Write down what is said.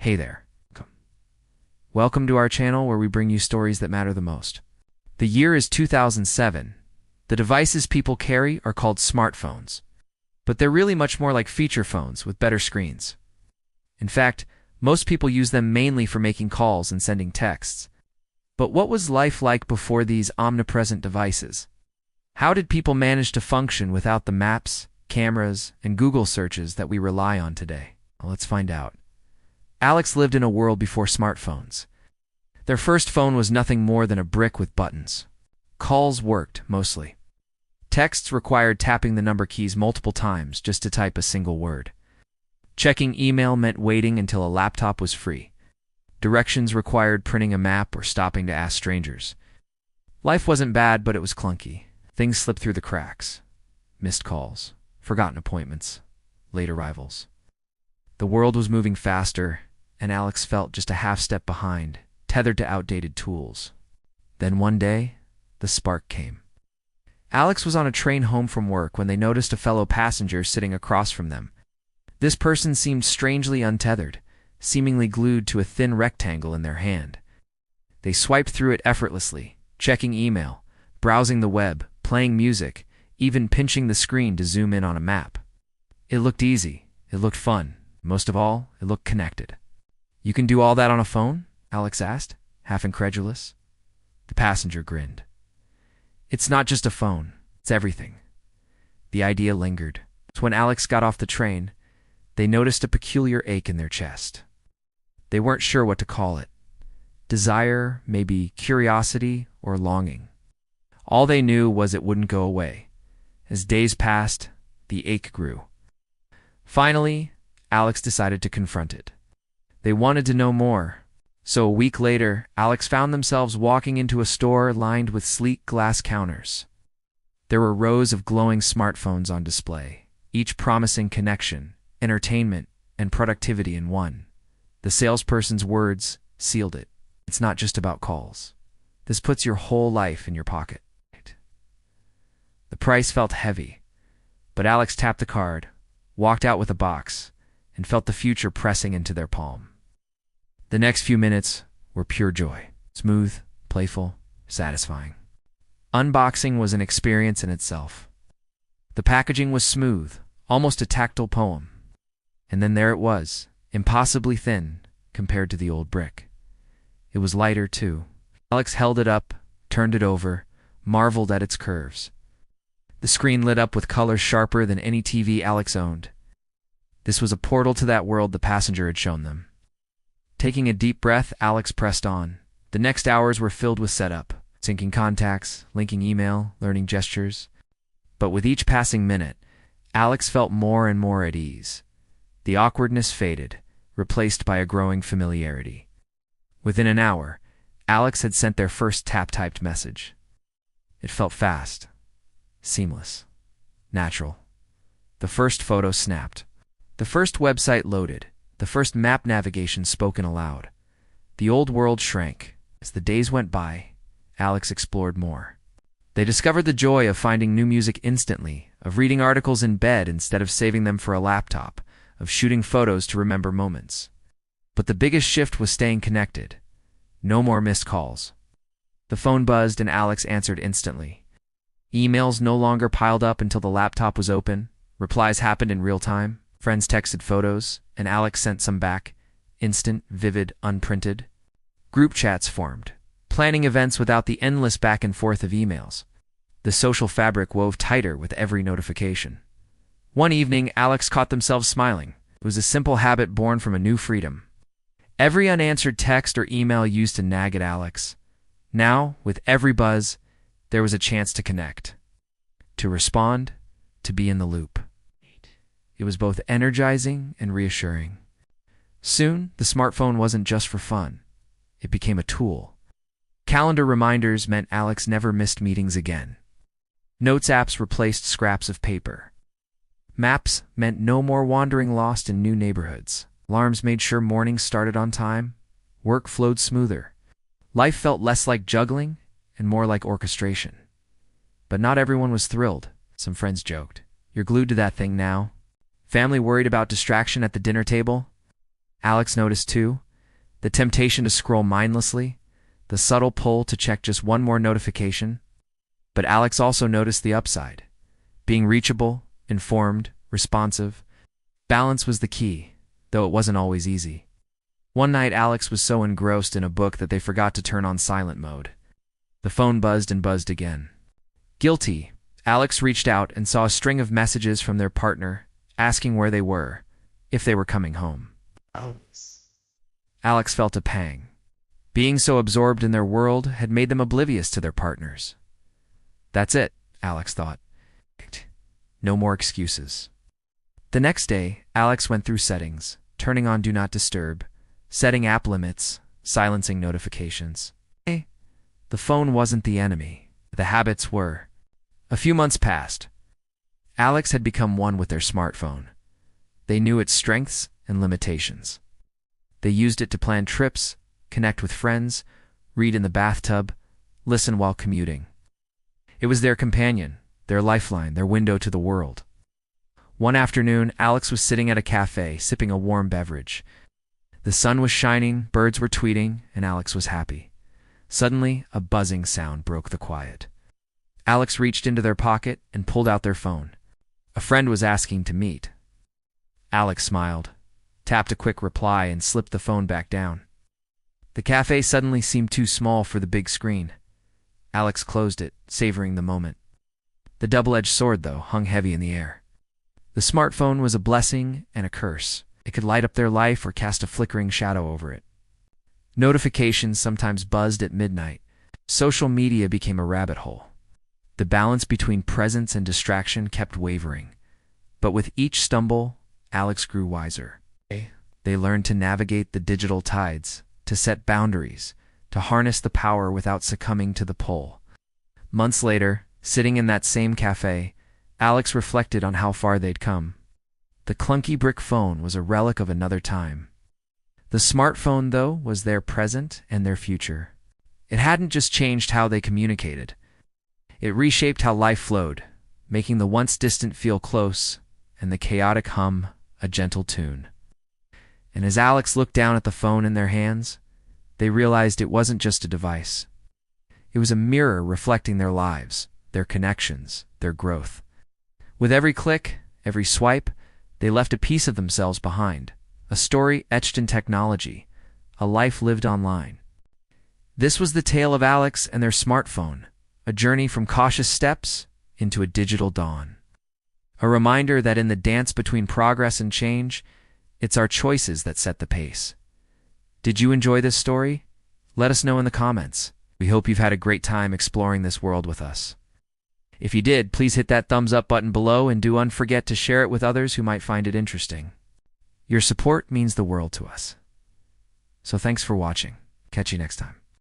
Hey there. Welcome to our channel where we bring you stories that matter the most. The year is 2007. The devices people carry are called smartphones, but they're really much more like feature phones with better screens. In fact, most people use them mainly for making calls and sending texts. But what was life like before these omnipresent devices? How did people manage to function without the maps, cameras, and Google searches that we rely on today? Well, let's find out. Alex lived in a world before smartphones. Their first phone was nothing more than a brick with buttons. Calls worked, mostly. Texts required tapping the number keys multiple times just to type a single word. Checking email meant waiting until a laptop was free. Directions required printing a map or stopping to ask strangers. Life wasn't bad, but it was clunky. Things slipped through the cracks. Missed calls, forgotten appointments, late arrivals. The world was moving faster, and Alex felt just a half step behind, tethered to outdated tools. Then one day, the spark came. Alex was on a train home from work when they noticed a fellow passenger sitting across from them. This person seemed strangely untethered, seemingly glued to a thin rectangle in their hand. They swiped through it effortlessly, checking email, browsing the web, playing music, even pinching the screen to zoom in on a map. It looked easy. It looked fun. Most of all, it looked connected. "You can do all that on a phone?" Alex asked, half incredulous. The passenger grinned. "It's not just a phone. It's everything." The idea lingered. So when Alex got off the train, they noticed a peculiar ache in their chest. They weren't sure what to call it. Desire, maybe curiosity, or longing. All they knew was it wouldn't go away. As days passed, the ache grew. Finally, Alex decided to confront it. They wanted to know more. So a week later, Alex found themselves walking into a store lined with sleek glass counters. There were rows of glowing smartphones on display, each promising connection, entertainment, and productivity in one. The salesperson's words sealed it. "It's not just about calls. This puts your whole life in your pocket." The price felt heavy, but Alex tapped the card, walked out with a box, and felt the future pressing into their palm. The next few minutes were pure joy, smooth, playful, satisfying. Unboxing was an experience in itself. The packaging was smooth, almost a tactile poem. And then there it was, impossibly thin compared to the old brick. It was lighter, too. Alex held it up, turned it over, marveled at its curves. The screen lit up with colors sharper than any TV Alex owned. This was a portal to that world the passenger had shown them. Taking a deep breath, Alex pressed on. The next hours were filled with setup, syncing contacts, linking email, learning gestures. But with each passing minute, Alex felt more and more at ease. The awkwardness faded, replaced by a growing familiarity. Within an hour, Alex had sent their first tap-typed message. It felt fast, seamless, natural. The first photo snapped. The first website loaded. The first map navigation spoken aloud. The old world shrank. As the days went by, Alex explored more. They discovered the joy of finding new music instantly, of reading articles in bed instead of saving them for a laptop, of shooting photos to remember moments. But the biggest shift was staying connected. No more missed calls. The phone buzzed and Alex answered instantly. Emails no longer piled up until the laptop was open. Replies happened in real time. Friends texted photos, and Alex sent some back. Instant, vivid, unprinted. Group chats formed, planning events without the endless back and forth of emails. The social fabric wove tighter with every notification. One evening, Alex caught themselves smiling. It was a simple habit born from a new freedom. Every unanswered text or email used to nag at Alex. Now, with every buzz, there was a chance to connect, to respond, to be in the loop. It was both energizing and reassuring. Soon, the smartphone wasn't just for fun. It became a tool. Calendar reminders meant Alex never missed meetings again. Notes apps replaced scraps of paper. Maps meant no more wandering lost in new neighborhoods. Alarms made sure mornings started on time. Work flowed smoother. Life felt less like juggling and more like orchestration. But not everyone was thrilled. Some friends joked, "You're glued to that thing now." Family worried about distraction at the dinner table. Alex noticed too, the temptation to scroll mindlessly, the subtle pull to check just one more notification. But Alex also noticed the upside. Being reachable, informed, responsive. Balance was the key, though it wasn't always easy. One night Alex was so engrossed in a book that they forgot to turn on silent mode. The phone buzzed and buzzed again. Guilty, Alex reached out and saw a string of messages from their partner, asking where they were, if they were coming home. Alex felt a pang. Being so absorbed in their world had made them oblivious to their partners. That's it, Alex thought. No more excuses. The next day, Alex went through settings, turning on Do Not Disturb, setting app limits, silencing notifications. The phone wasn't the enemy. The habits were. A few months passed. Alex had become one with their smartphone. They knew its strengths and limitations. They used it to plan trips, connect with friends, read in the bathtub, listen while commuting. It was their companion, their lifeline, their window to the world. One afternoon, Alex was sitting at a cafe, sipping a warm beverage. The sun was shining, birds were tweeting, and Alex was happy. Suddenly, a buzzing sound broke the quiet. Alex reached into their pocket and pulled out their phone. A friend was asking to meet. Alex smiled, tapped a quick reply, and slipped the phone back down. The cafe suddenly seemed too small for the big screen. Alex closed it, savoring the moment. The double-edged sword, though, hung heavy in the air. The smartphone was a blessing and a curse. It could light up their life or cast a flickering shadow over it. Notifications sometimes buzzed at midnight. Social media became a rabbit hole. The balance between presence and distraction kept wavering. But with each stumble, Alex grew wiser. They learned to navigate the digital tides, to set boundaries, to harness the power without succumbing to the pull. Months later, sitting in that same cafe, Alex reflected on how far they'd come. The clunky brick phone was a relic of another time. The smartphone, though, was their present and their future. It hadn't just changed how they communicated. It reshaped how life flowed, making the once distant feel close and the chaotic hum a gentle tune. And as Alex looked down at the phone in their hands, they realized it wasn't just a device. It was a mirror reflecting their lives, their connections, their growth. With every click, every swipe, they left a piece of themselves behind, a story etched in technology, a life lived online. This was the tale of Alex and their smartphone, a journey from cautious steps into a digital dawn. A reminder that in the dance between progress and change, it's our choices that set the pace. Did you enjoy this story? Let us know in the comments. We hope you've had a great time exploring this world with us. If you did, please hit that thumbs up button below and don't forget to share it with others who might find it interesting. Your support means the world to us. So thanks for watching. Catch you next time.